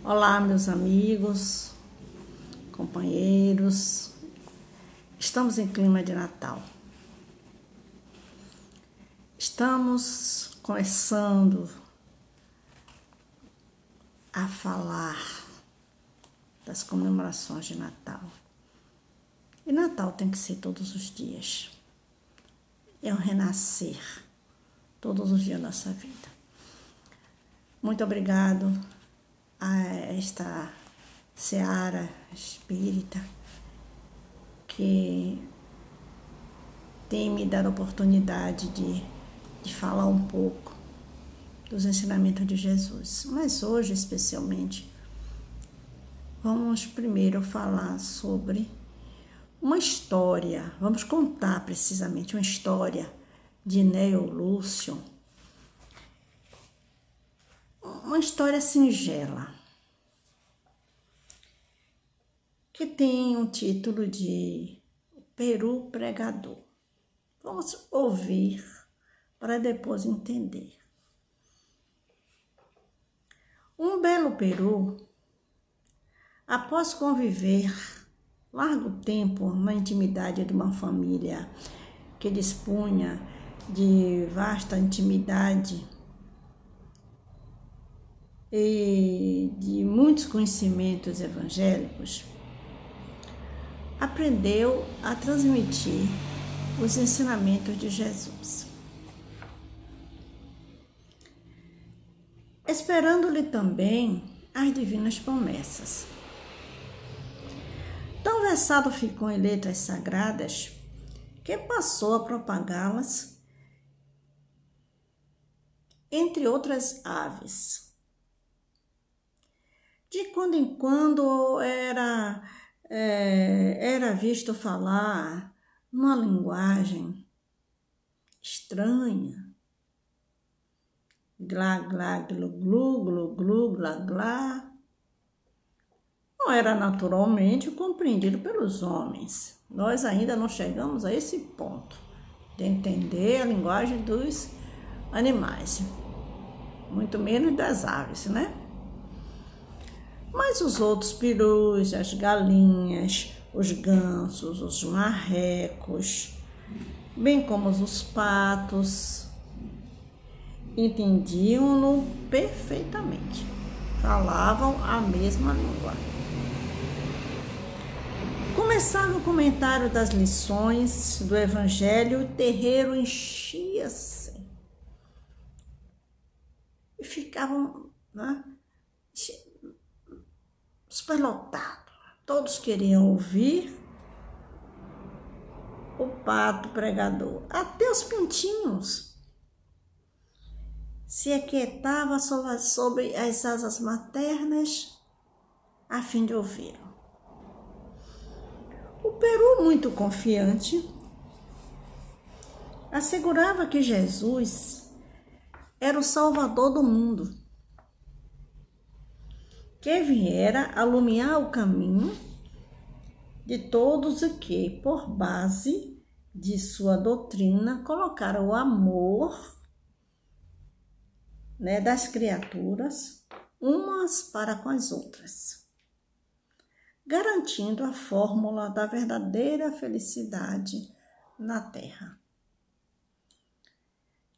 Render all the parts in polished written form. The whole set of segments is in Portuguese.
Olá, meus amigos, companheiros. Estamos em clima de Natal. Estamos começando a falar das comemorações de Natal. E Natal tem que ser todos os dias. É um renascer todos os dias da nossa vida. Muito obrigado a esta seara espírita que tem me dado a oportunidade de falar um pouco dos ensinamentos de Jesus. Mas hoje, especialmente, vamos primeiro falar sobre uma história. Vamos contar precisamente uma história de Neo Lúcio. Uma história singela, que tem o título de Peru Pregador. Vamos ouvir para depois entender. Um belo Peru, após conviver largo tempo na intimidade de uma família que dispunha de vasta intimidade e de muitos conhecimentos evangélicos, aprendeu a transmitir os ensinamentos de Jesus, esperando-lhe também as divinas promessas. Tão versado ficou em letras sagradas que passou a propagá-las entre outras aves. De quando em quando era visto falar numa linguagem estranha. Glá, glá, glu, glu, glu, glu, glá, glá. Não era naturalmente compreendido pelos homens. Nós ainda não chegamos a esse ponto de entender a linguagem dos animais, muito menos das aves, né? Mas os outros perus, as galinhas, os gansos, os marrecos, bem como os patos, entendiam-no perfeitamente. Falavam a mesma língua. Começava o comentário das lições do Evangelho, o terreiro enchia-se. E ficavam, né, superlotado. Todos queriam ouvir o pato pregador. Até os pintinhos se aquietavam sobre as asas maternas a fim de ouvi-lo. O Peru, muito confiante, assegurava que Jesus era o Salvador do mundo, que viera alumiar o caminho de todos e que, por base de sua doutrina, colocara o amor, né, das criaturas umas para com as outras, garantindo a fórmula da verdadeira felicidade na Terra.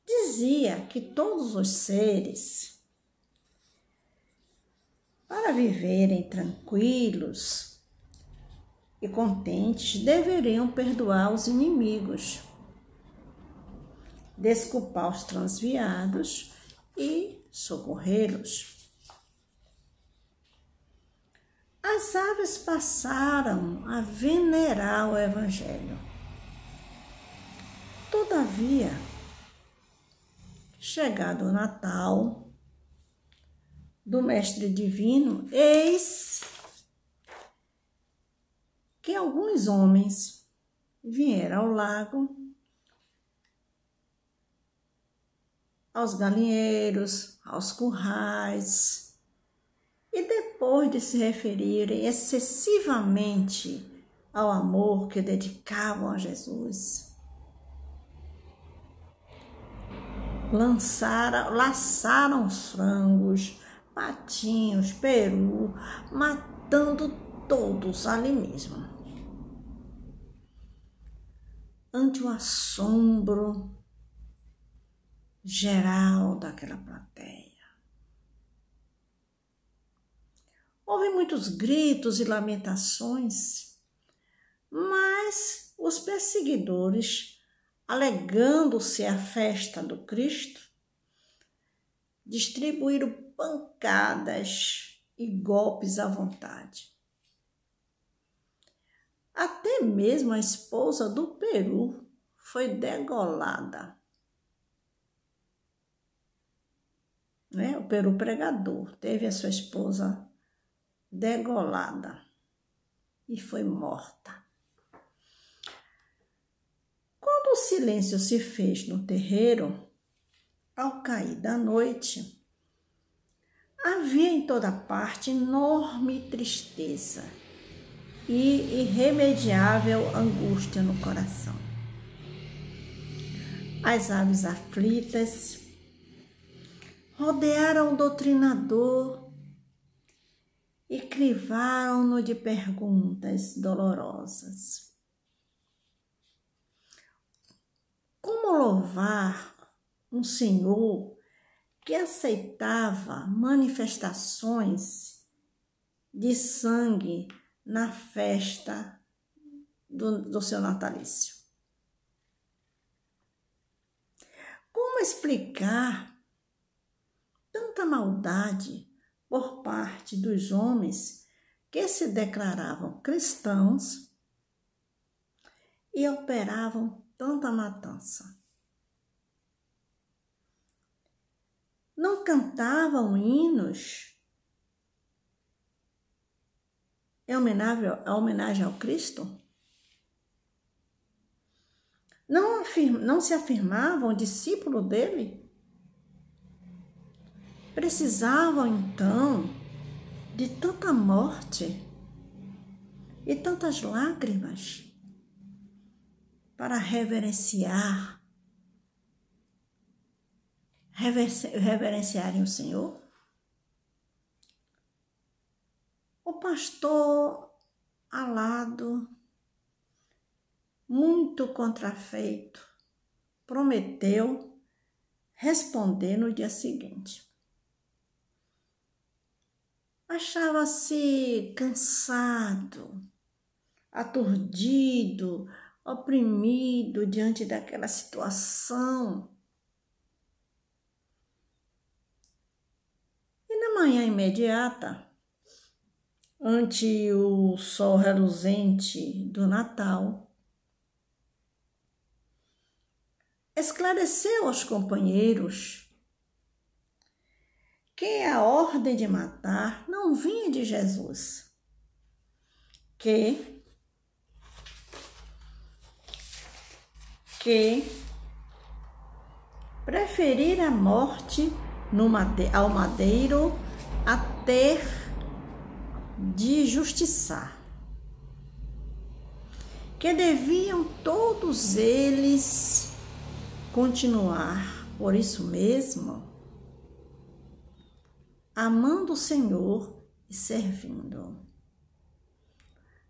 Dizia que todos os seres, para viverem tranquilos e contentes, deveriam perdoar os inimigos, desculpar os transviados e socorrê-los. As aves passaram a venerar o Evangelho. Todavia, chegado o Natal do Mestre Divino, eis que alguns homens vieram ao lago, aos galinheiros, aos currais, e depois de se referirem excessivamente ao amor que dedicavam a Jesus, laçaram os frangos, patinhos, peru, matando todos ali mesmo. Ante o assombro geral daquela plateia. Houve muitos gritos e lamentações, mas os perseguidores, alegando ser a festa do Cristo, distribuíram pancadas e golpes à vontade. Até mesmo a esposa do peru foi degolada. O peru pregador teve a sua esposa degolada e foi morta. Quando o silêncio se fez no terreiro, ao cair da noite, havia em toda parte enorme tristeza e irremediável angústia no coração. As aves aflitas rodearam o doutrinador e crivaram-no de perguntas dolorosas. Como louvar um Senhor que aceitava manifestações de sangue na festa do seu natalício? Como explicar tanta maldade por parte dos homens que se declaravam cristãos e operavam tanta matança? Não cantavam hinos em homenagem ao Cristo? Não se afirmavam discípulo dele? Precisavam, então, de tanta morte e tantas lágrimas para reverenciarem o Senhor? O pastor, alado, muito contrafeito, prometeu responder no dia seguinte. Achava-se cansado, aturdido, oprimido diante daquela situação. E na manhã imediata, ante o sol reluzente do Natal, esclareceu aos companheiros que a ordem de matar não vinha de Jesus, que preferira a morte ao madeiro a ter de justiçar, que deviam todos eles continuar, por isso mesmo, amando o Senhor e servindo,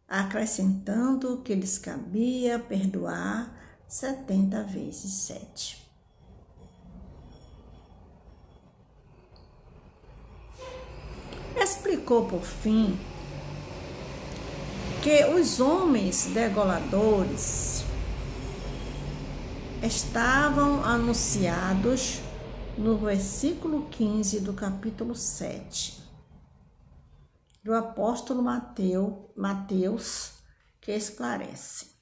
acrescentando que lhes cabia perdoar 70 vezes 7. Explicou, por fim, que os homens degoladores estavam anunciados no versículo 15 do capítulo 7 do apóstolo Mateus, que esclarece: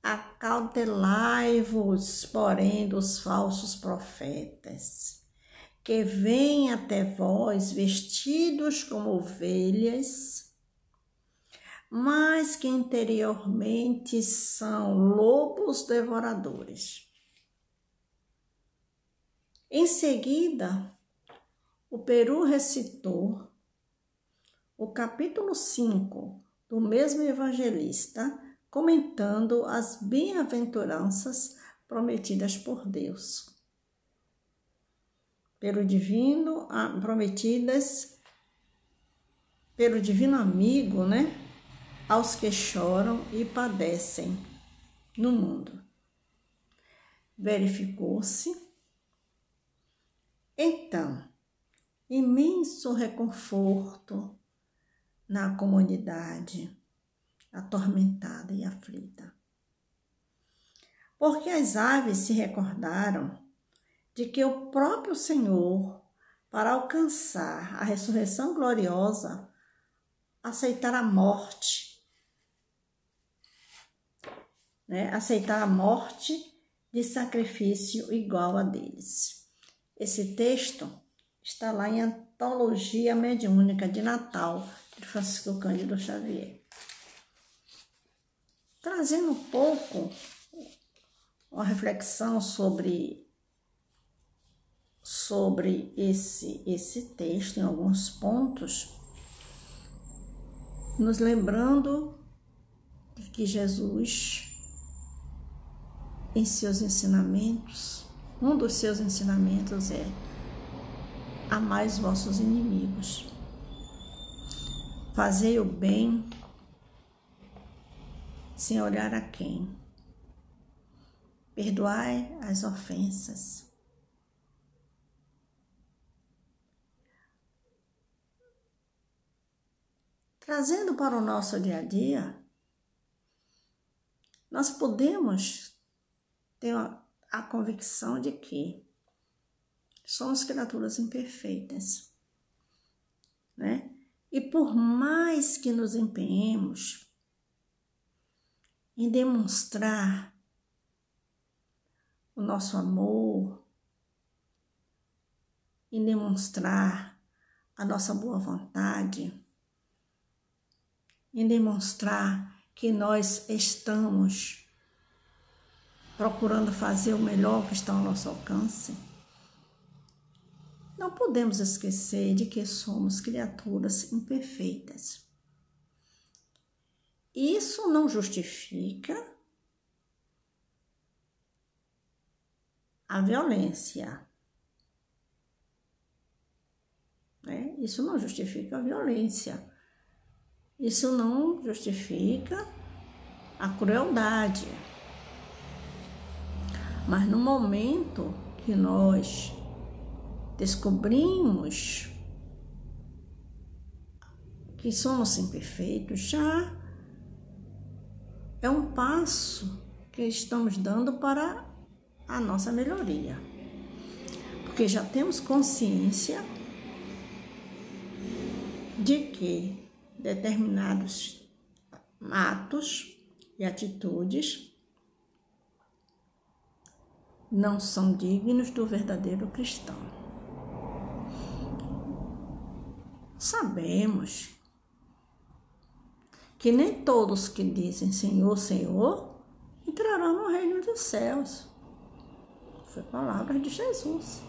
acautelai-vos, porém, dos falsos profetas, que vêm até vós vestidos como ovelhas, mas que interiormente são lobos devoradores. Em seguida, o peru recitou o capítulo 5 do mesmo evangelista, comentando as bem-aventuranças prometidas por Deus. pelo divino, prometidas pelo divino amigo, né? Aos que choram e padecem no mundo. Verificou-se, então, imenso reconforto na comunidade atormentada e aflita. Porque as aves se recordaram de que o próprio Senhor, para alcançar a ressurreição gloriosa, aceitara a morte, né? Aceitar a morte de sacrifício igual a deles. Esse texto está lá em Antologia Mediúnica de Natal, de Francisco Cândido Xavier. Trazendo um pouco uma reflexão sobre esse texto, em alguns pontos, nos lembrando de que Jesus, em seus ensinamentos, um dos seus ensinamentos é: amai os vossos inimigos, fazei o bem sem olhar a quem, perdoai as ofensas. Trazendo para o nosso dia a dia, nós podemos ter a convicção de que somos criaturas imperfeitas, né? E por mais que nos empenhemos em demonstrar o nosso amor, em demonstrar a nossa boa vontade, em demonstrar que nós estamos procurando fazer o melhor que está ao nosso alcance, não podemos esquecer de que somos criaturas imperfeitas. Isso não justifica a violência, né? Isso não justifica a violência. Isso não justifica a crueldade. Mas no momento que nós descobrimos que somos imperfeitos, já é um passo que estamos dando para a nossa melhoria. Porque já temos consciência de que determinados atos e atitudes não são dignos do verdadeiro cristão. Sabemos que nem todos que dizem Senhor, Senhor, entrarão no reino dos céus. Foi a palavra de Jesus.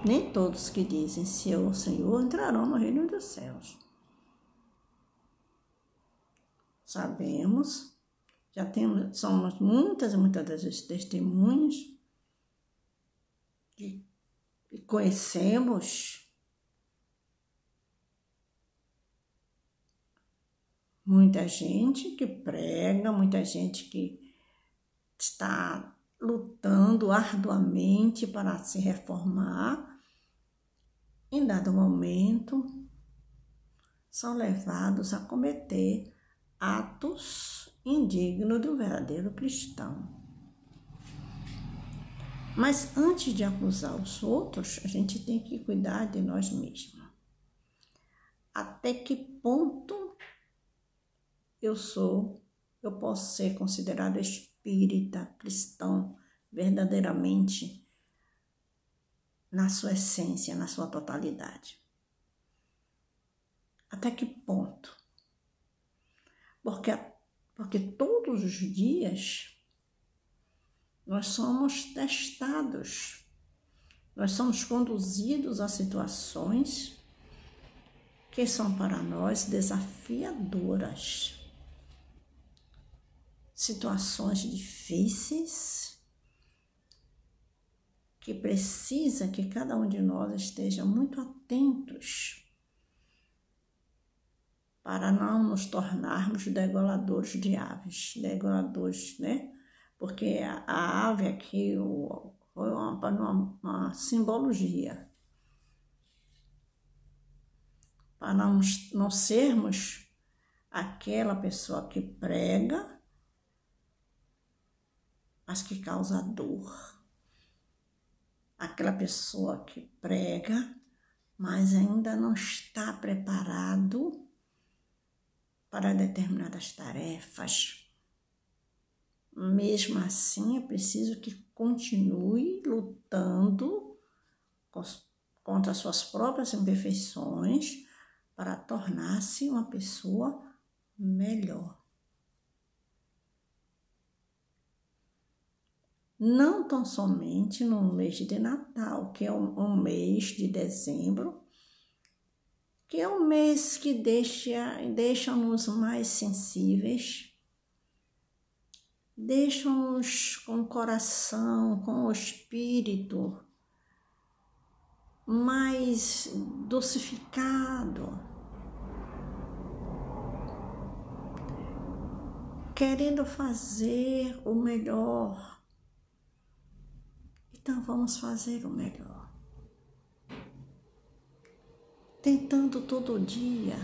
Nem todos que dizem Senhor, Senhor, entrarão no reino dos céus. Sabemos, somos muitas das vezes testemunhas e conhecemos muita gente que prega, muita gente que está lutando arduamente para se reformar. Em dado momento, são levados a cometer atos indignos do verdadeiro cristão. Mas antes de acusar os outros, a gente tem que cuidar de nós mesmos. Até que ponto eu posso ser considerado espírita, cristão, verdadeiramente na sua essência, na sua totalidade? Até que ponto? Porque todos os dias nós somos testados, nós somos conduzidos a situações que são para nós desafiadoras, situações difíceis, que precisa que cada um de nós esteja muito atentos para não nos tornarmos degoladores de aves, degoladores, né? Porque a ave aqui foi uma simbologia, para não sermos aquela pessoa que prega, mas que causa dor. Aquela pessoa que prega, mas ainda não está preparado para determinadas tarefas. Mesmo assim, é preciso que continue lutando contra as suas próprias imperfeições para tornar-se uma pessoa melhor. Não tão somente no mês de Natal, que é um mês de dezembro, que é um mês que deixa-nos mais sensíveis, deixa-nos com o coração, com o espírito mais dulcificado, querendo fazer o melhor. Então vamos fazer o melhor. Tentando todo dia,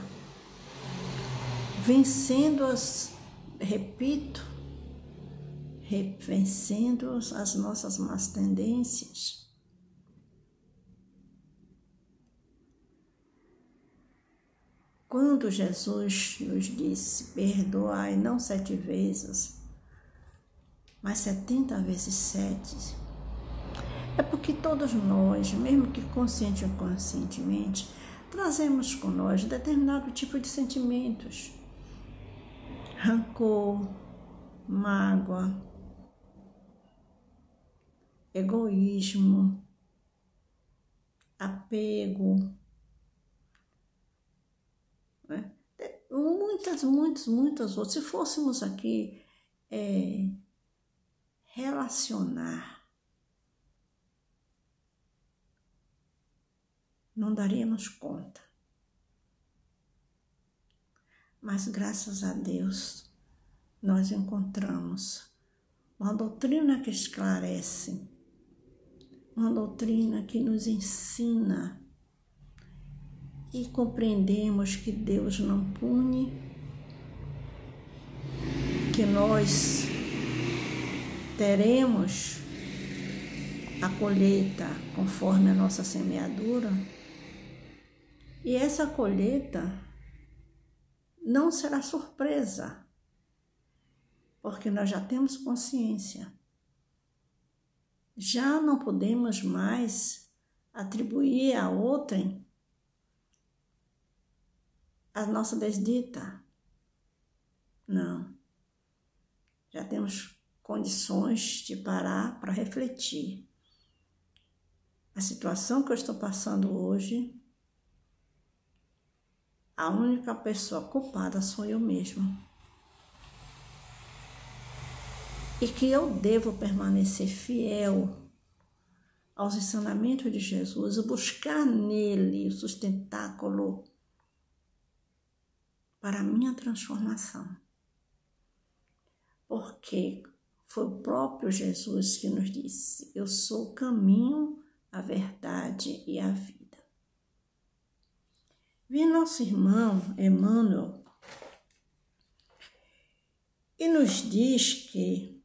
vencendo vencendo as nossas más tendências. Quando Jesus nos disse, perdoai não 7 vezes, mas 70 vezes 7, é porque todos nós, mesmo que consciente ou inconscientemente, trazemos com nós determinado tipo de sentimentos. Rancor, mágoa, egoísmo, apego, né? Muitas outras. Se fôssemos aqui relacionar, não daríamos conta. Mas graças a Deus, nós encontramos uma doutrina que esclarece, uma doutrina que nos ensina e compreendemos que Deus não pune, que nós teremos a colheita conforme a nossa semeadura. E essa colheita não será surpresa, porque nós já temos consciência. Já não podemos mais atribuir a outrem a nossa desdita. Não. Já temos condições de parar para refletir. A situação que eu estou passando hoje, a única pessoa culpada sou eu mesma. E que eu devo permanecer fiel aos ensinamentos de Jesus e buscar nele o sustentáculo para a minha transformação. Porque foi o próprio Jesus que nos disse, eu sou o caminho, a verdade e a vida. Vi nosso irmão Emmanuel e nos diz que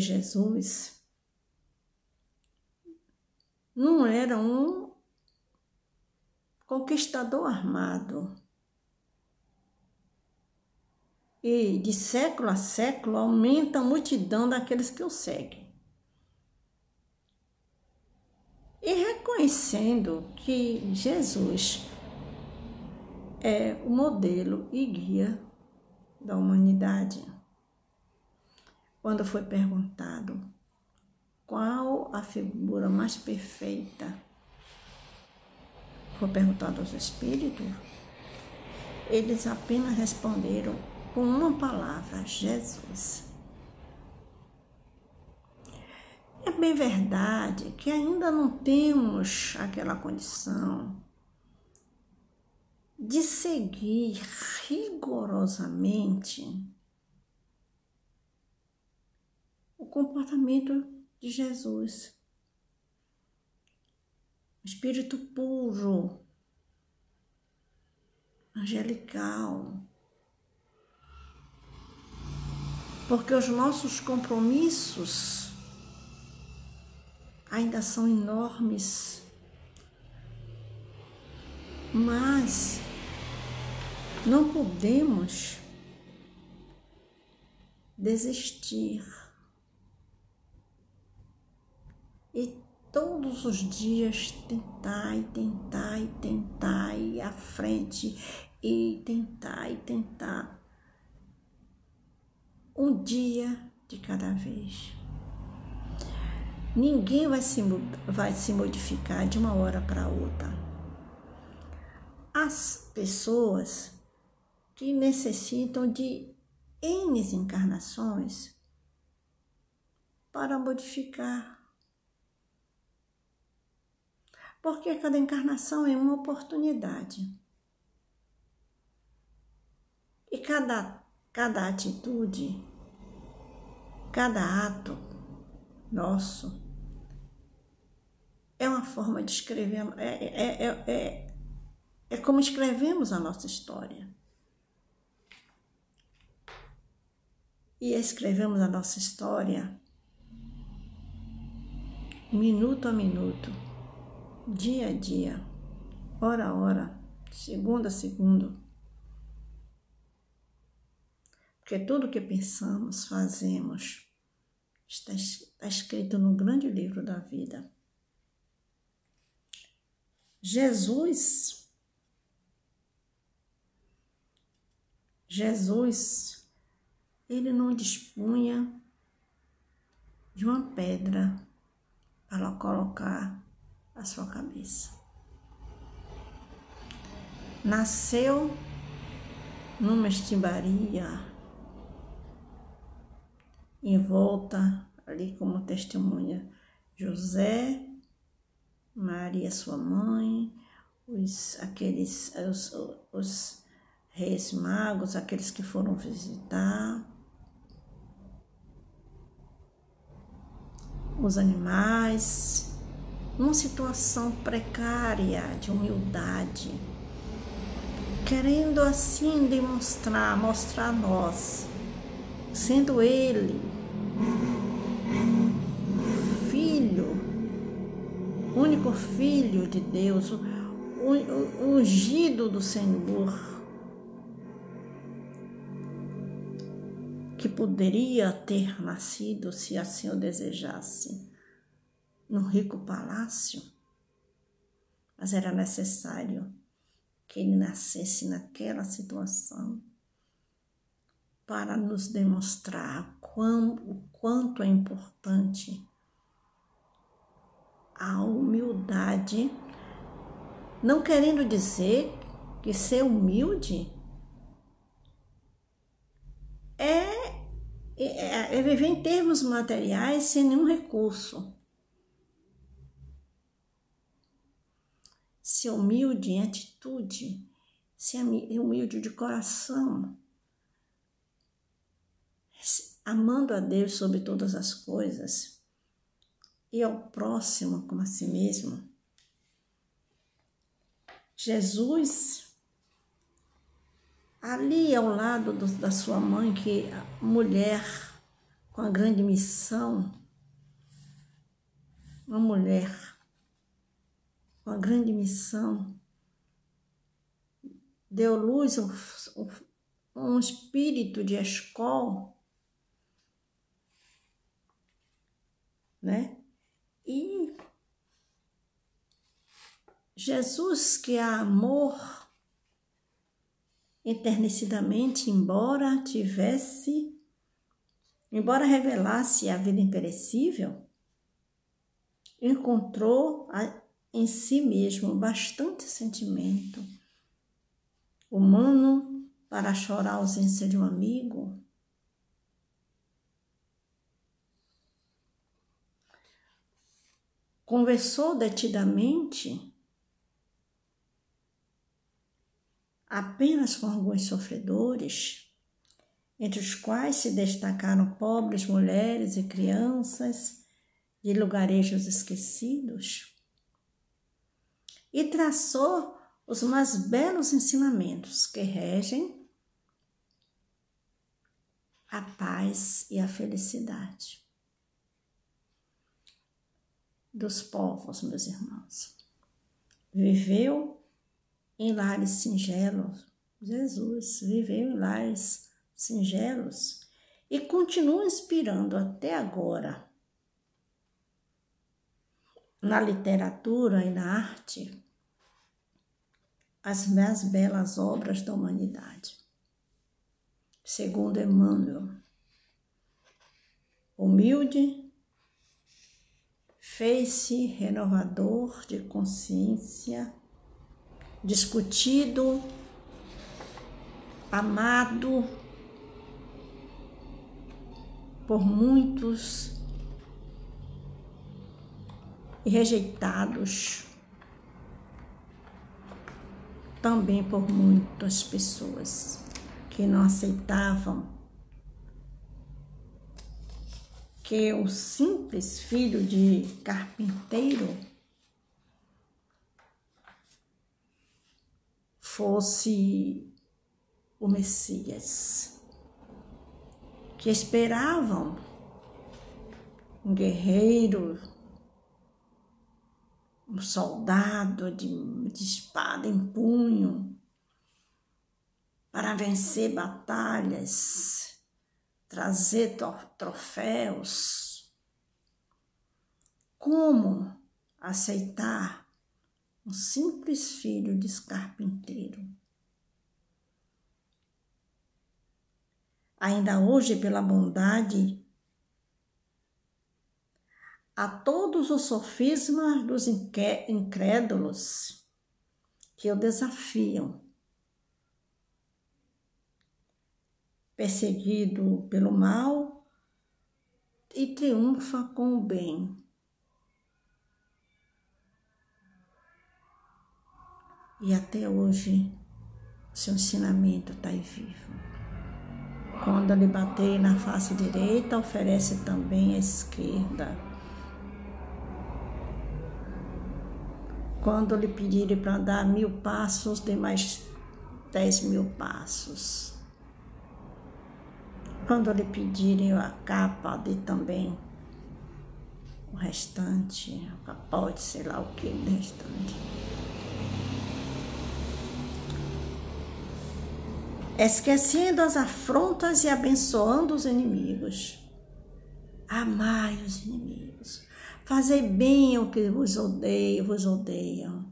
Jesus não era um conquistador armado. E de século a século aumenta a multidão daqueles que o seguem. E reconhecendo que Jesus é o modelo e guia da humanidade. Quando foi perguntado qual a figura mais perfeita, foi perguntado aos espíritos, eles apenas responderam com uma palavra, Jesus. bem verdade que ainda não temos aquela condição de seguir rigorosamente o comportamento de Jesus. Espírito puro, angelical. Porque os nossos compromissos ainda são enormes, mas não podemos desistir e todos os dias tentar ir à frente e tentar um dia de cada vez. Ninguém vai se modificar de uma hora para outra. As pessoas que necessitam de N encarnações para modificar. Porque cada encarnação é uma oportunidade. E cada atitude, cada ato nosso é uma forma de escrever, é como escrevemos a nossa história. E escrevemos a nossa história minuto a minuto, dia a dia, hora a hora, segundo a segundo. Porque tudo que pensamos, fazemos, está escrito no grande livro da vida. Jesus, ele não dispunha de uma pedra para colocar a sua cabeça. Nasceu numa estrebaria, envolta ali como testemunha José, Maria sua mãe, os reis magos, aqueles que foram visitar, os animais, numa situação precária de humildade, querendo assim mostrar a nós, sendo ele único filho de Deus, o ungido do Senhor, que poderia ter nascido, se assim o desejasse, num rico palácio, mas era necessário que ele nascesse naquela situação para nos demonstrar o quanto é importante a humildade, não querendo dizer que ser humilde é viver em termos materiais sem nenhum recurso. Ser humilde em atitude, ser humilde de coração, amando a Deus sobre todas as coisas e ao próximo como a si mesmo. Jesus, ali ao lado da sua mãe, que mulher com a grande missão, uma mulher com a grande missão, deu luz um espírito de escola, né? E Jesus, que é amor enternecidamente, embora revelasse a vida imperecível, encontrou em si mesmo bastante sentimento humano para chorar a ausência de um amigo. conversou detidamente apenas com alguns sofredores, entre os quais se destacaram pobres, mulheres e crianças de lugarejos esquecidos, e traçou os mais belos ensinamentos que regem a paz e a felicidade dos povos, meus irmãos. Viveu em lares singelos, Jesus viveu em lares singelos e continua inspirando até agora na literatura e na arte as mais belas obras da humanidade. Segundo Emmanuel, humilde, fez-se renovador de consciência, discutido, amado por muitos e rejeitados também por muitas pessoas que não aceitavam que o simples filho de carpinteiro fosse o Messias, que esperavam um guerreiro, um soldado de espada em punho para vencer batalhas, trazer troféus. Como aceitar um simples filho de carpinteiro? Ainda hoje, pela bondade, a todos os sofismas dos incrédulos que o desafiam, perseguido pelo mal e triunfa com o bem. E até hoje, seu ensinamento está aí vivo. Quando lhe bater na face direita, oferece também a esquerda. Quando lhe pedirem para dar 1000 passos, dê mais 10.000 passos. Quando lhe pedirem a capa, dê também o restante, o capote, sei lá o que do restante. Esquecendo as afrontas e abençoando os inimigos. Amai os inimigos. Fazei bem ao que vos odeiam.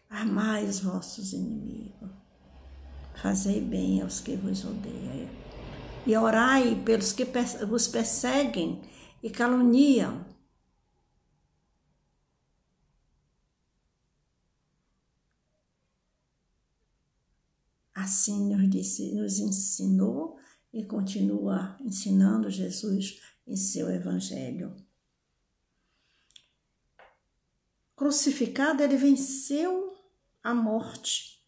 Amai os vossos inimigos. Fazei bem aos que vos odeiam. E orai pelos que vos perseguem e caluniam. Assim nos ensinou e continua ensinando Jesus em seu Evangelho. Crucificado, ele venceu a morte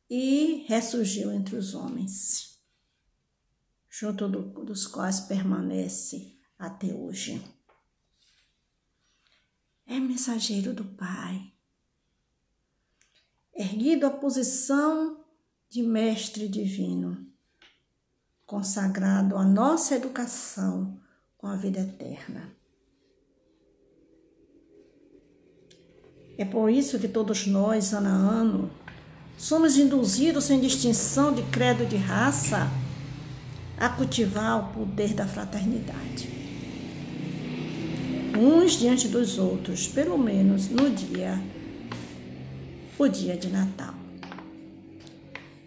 e ressurgiu entre os homens, junto dos quais permanece até hoje. É mensageiro do Pai, erguido à posição de mestre divino, consagrado à nossa educação com a vida eterna. É por isso que todos nós, ano a ano, somos induzidos sem distinção de credo de raça a cultivar o poder da fraternidade. Uns diante dos outros, pelo menos no o dia de Natal.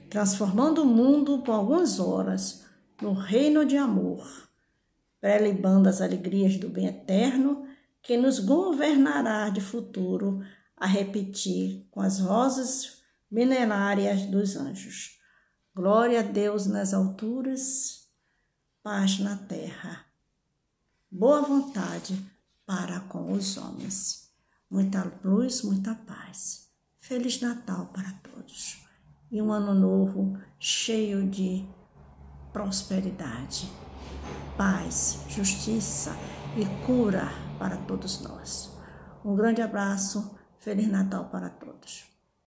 Transformando o mundo por algumas horas no reino de amor, prelibando as alegrias do bem eterno que nos governará de futuro a repetir com as vozes milenárias dos anjos. Glória a Deus nas alturas, paz na terra boa vontade para com os homens. Muita luz, muita paz. Feliz Natal para todos. E um ano novo cheio de prosperidade, paz, justiça e cura para todos nós. Um grande abraço. Feliz Natal para todos.